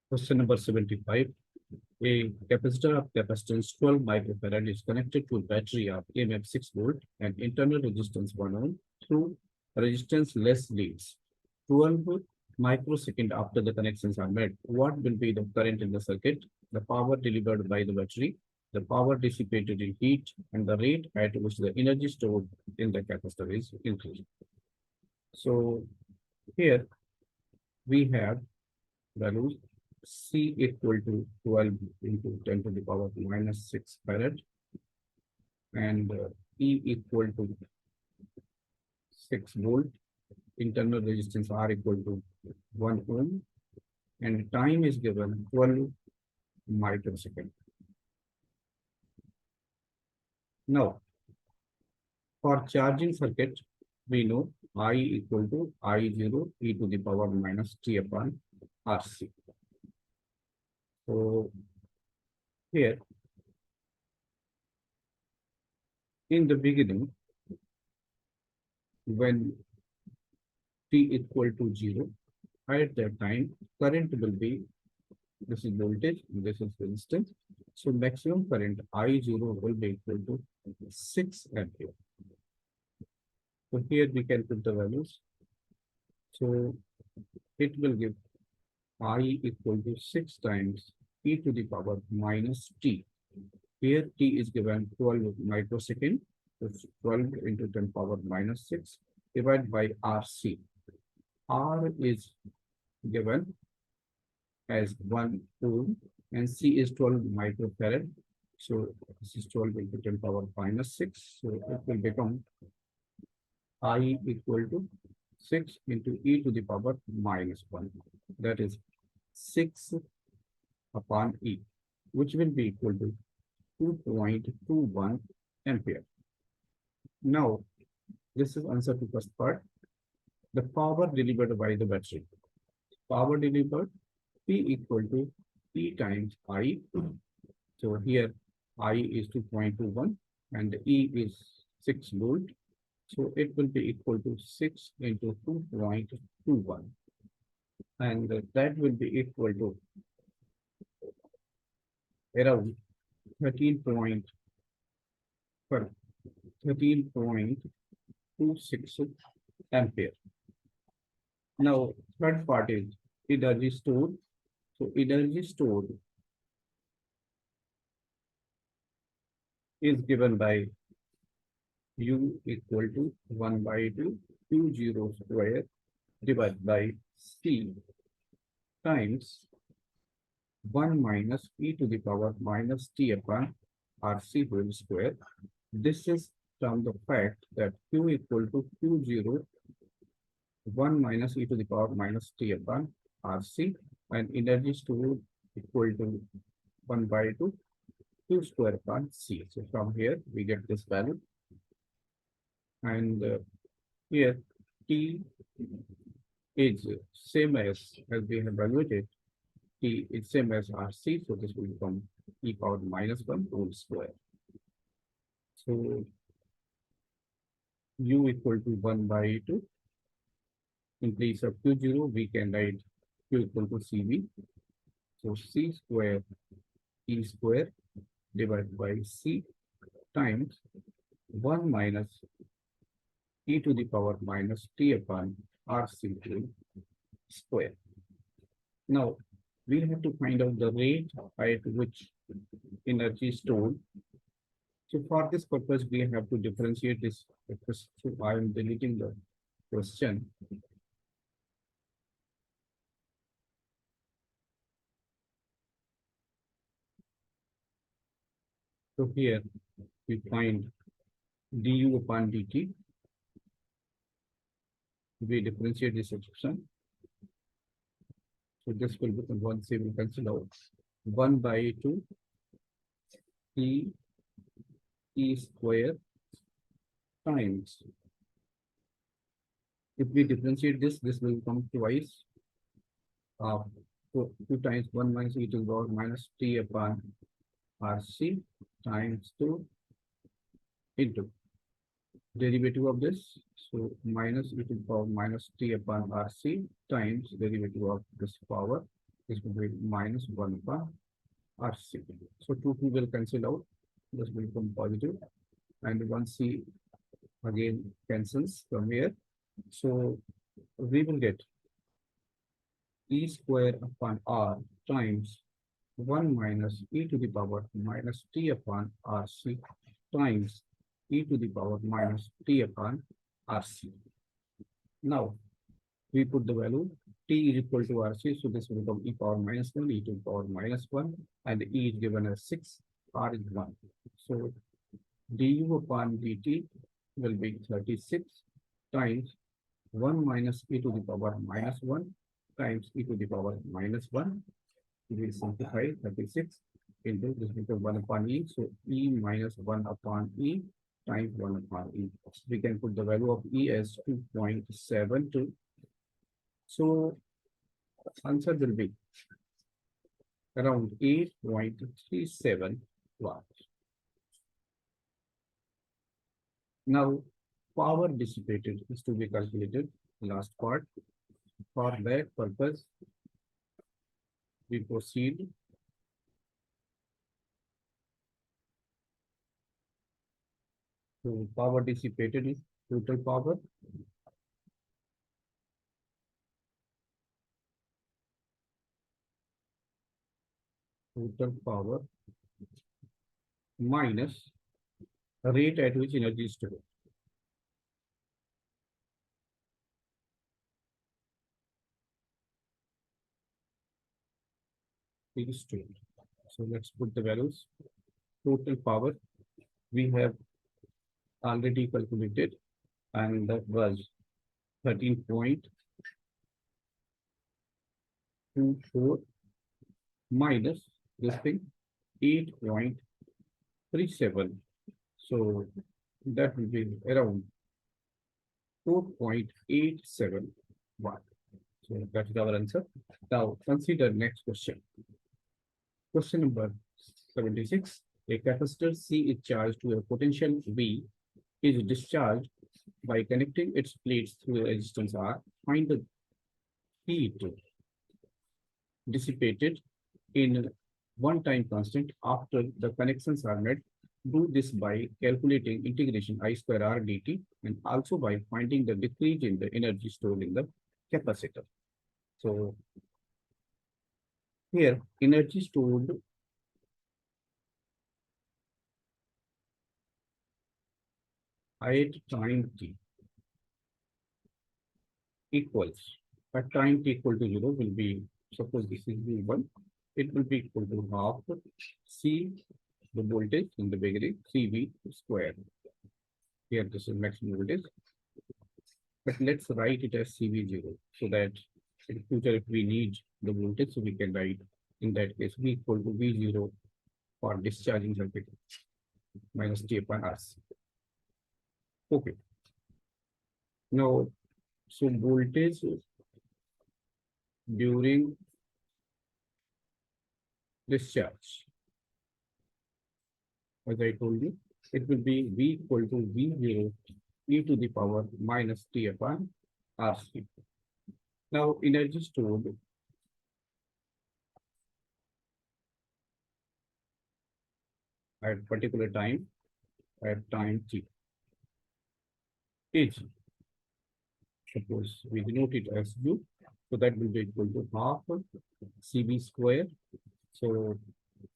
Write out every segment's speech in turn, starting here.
Question number 75. A capacitor of capacitance 12 microfarad is connected to a battery of EMF 6 volt and internal resistance 1 ohm through resistance less leads. 12 microsecond after the connections are made, what will be the current in the circuit, the power delivered by the battery, the power dissipated in heat, and the rate at which the energy stored in the capacitor is increased. So here we have values C equal to 12 into 10 to the power minus 6 farad and E equal to 6 volt, internal resistance R equal to 1 ohm, and time is given 12 microsecond. Now, for charging circuit, we know I equal to I0 e to the power minus t upon RC. So here, in the beginning, when t equal to 0, at that time, current will be, this is voltage, this is resistance. So maximum current I0 will be equal to 6 ampere. So here we can put the values. So it will give I equal to 6 times e to the power minus t. Here t is given 12 microsecond. So 12 into 10 power minus 6 divided by RC. R is given as 1 ohm and C is 12 microfarad. So this is 12 into 10 power minus 6. So it will become I equal to 6 into e to the power minus 1. That is 6 upon e, which will be equal to 2.21 ampere. Now, this is answer to first part. The power delivered by the battery. Power delivered P equal to P times I. So here I is 2.21 and E is 6 volt. So it will be equal to 6 into 2.21. And that will be equal to around 13.26 ampere. Now, third part is energy stored. So energy stored is given by U equal to 1 by 2 Q0 square divided by C times 1 minus e to the power minus t upon RC whole square. This is from the fact that Q equal to Q0 1 minus e to the power minus t upon RC and energy stored equal to 1 by 2 Q square upon C. So from here we get this value. And here T is same as we have evaluated. T is same as RC, so this will become e power minus 1 whole square. So U equal to 1 by 2. In place of Q0, we can write Q equal to CV. So C square E square divided by C times 1 minus e to the power minus t upon RC square. Now, we have to find out the rate at which energy is stored. So for this purpose, we have to differentiate this. So I am deleting the question. So here we find du upon dt. We differentiate this expression. So this will become 1, say we cancel out 1 by 2 e square times. If we differentiate this, this will come twice. 2 times 1 minus e to the power minus t upon RC times 2 into derivative of this. So minus e to the power minus t upon RC times derivative of this power This will be minus 1 upon RC. So 2 will cancel out. This will become positive. And 1C again cancels from here. So we will get E square upon R times 1 minus e to the power minus t upon RC times e to the power minus t upon RC. Now, we put the value t is equal to RC, so this will become e power minus 1, e to the power minus 1, and e is given as 6, r is 1. So, du upon dt will be 36 times 1 minus e to the power minus 1 times e to the power minus 1. We will simplify 36 into this become 1 upon e. So e minus 1 upon e times 1 upon e. We can put the value of e as 2.72. So answer will be around 8.37 watts. Now power dissipated is to be calculated. Last part. For that purpose, we proceed to power dissipated is total power minus rate at which energy is stored. Is stored. So let's put the values. Total power we have already calculated, and that was 13.24 minus this thing 8.37. So that will be around 4.87 watt. So that is our answer. Now consider next question. Question number 76. A capacitor C is charged to a potential V is discharged by connecting its plates through a resistance R. Find the heat dissipated in one time constant after the connections are made. Do this by calculating integration I square R dt and also by finding the decrease in the energy stored in the capacitor. So here energy stored at time t equals at time t equal to 0 will be, suppose this is V1, it will be equal to half C, the voltage in the beginning, CV square. Here this is maximum voltage. But let's write it as CV0 so that in future if we need the voltage, so we can write in that case V equal to V0 for discharging circuit minus T upon RC. Okay. Now, so voltage during discharge, as I told you, it will be V equal to V0 e to the power minus T upon RC. Now, energy stored at particular time, at time t is, suppose we denote it as U, so that will be equal to half CV square. So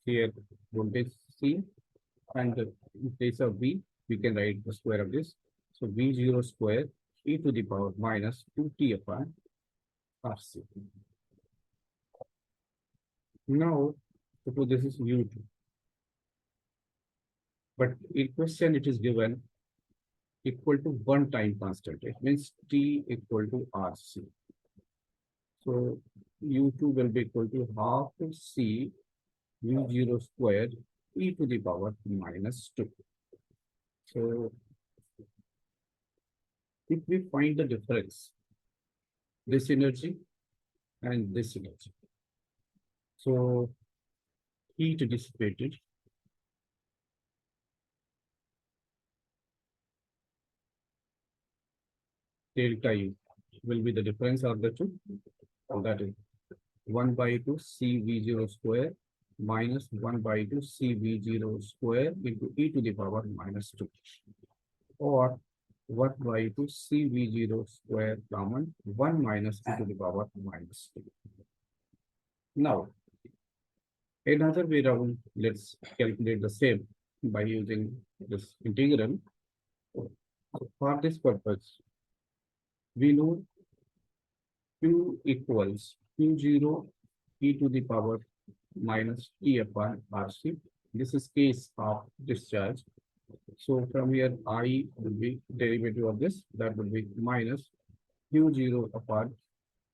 here voltage C, and in place of V, we can write the square of this. So V0 square e to the power minus 2T upon RC. Now, suppose this is U2. But in question, it is given equal to one time constant. It means T equal to RC. So U2 will be equal to half C U0 squared e to the power minus 2. So if we find the difference, this energy and this energy, so heat dissipated delta U will be the difference of the two. So that is 1 by 2 CV0 square minus 1 by 2 CV0 square into e to the power minus 2, or 1 by 2 CV0 square common 1 minus e to the power minus 2. Now, another way around, let's calculate the same by using this integral. For this purpose, we know Q equals Q0 e to the power minus T upon RC. This is case of discharge. So from here, I will be derivative of this. That will be minus Q0 upon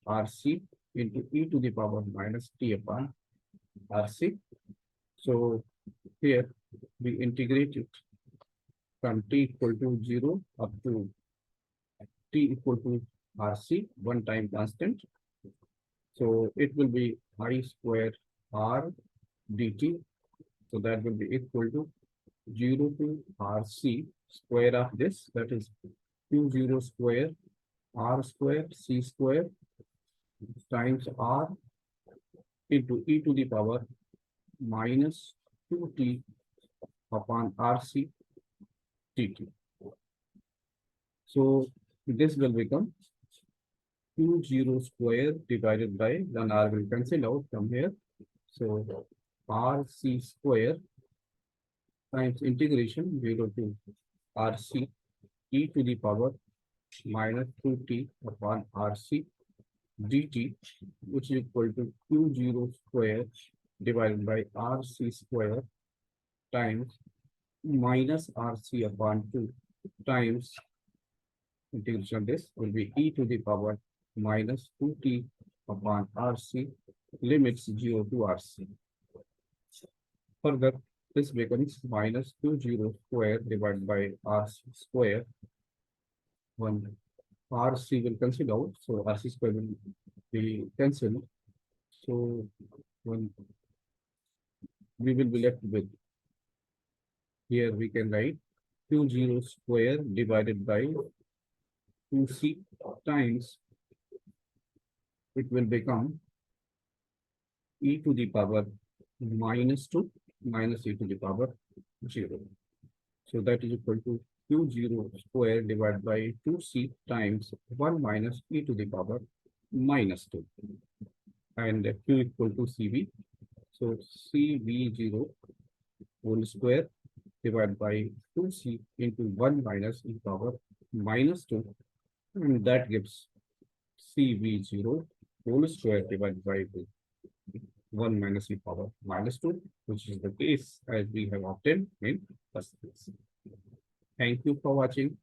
RC into e to the power minus T upon RC. So here we integrate it from T equal to 0 up to T equal to RC, one time constant. So it will be I square R dt. So that will be equal to 0 to RC square of this, that is Q0 square R square C square times R into e to the power minus 2t upon RC dt. So this will become Q0 square divided by, then R will cancel out from here. So RC square times integration 0 to RC e to the power minus 2t upon RC dt, which is equal to Q0 square divided by RC square times minus RC upon 2 times integration of this will be e to the power minus 2t upon RC limits 0 to RC. Further, this becomes minus Q0 square divided by RC square. When RC will cancel out, so RC square will be cancelled. So when we will be left with, here we can write Q0 square divided by 2C times, it will become e to the power minus 2 minus e to the power 0. So that is equal to Q0 square divided by 2C times 1 minus e to the power minus 2. And Q equal to CV. So CV0 whole square divided by 2C into 1 minus e power minus 2. And that gives CV0 whole square divided by 1 minus e power minus 2, which is the case as we have obtained in first place. Thank you for watching.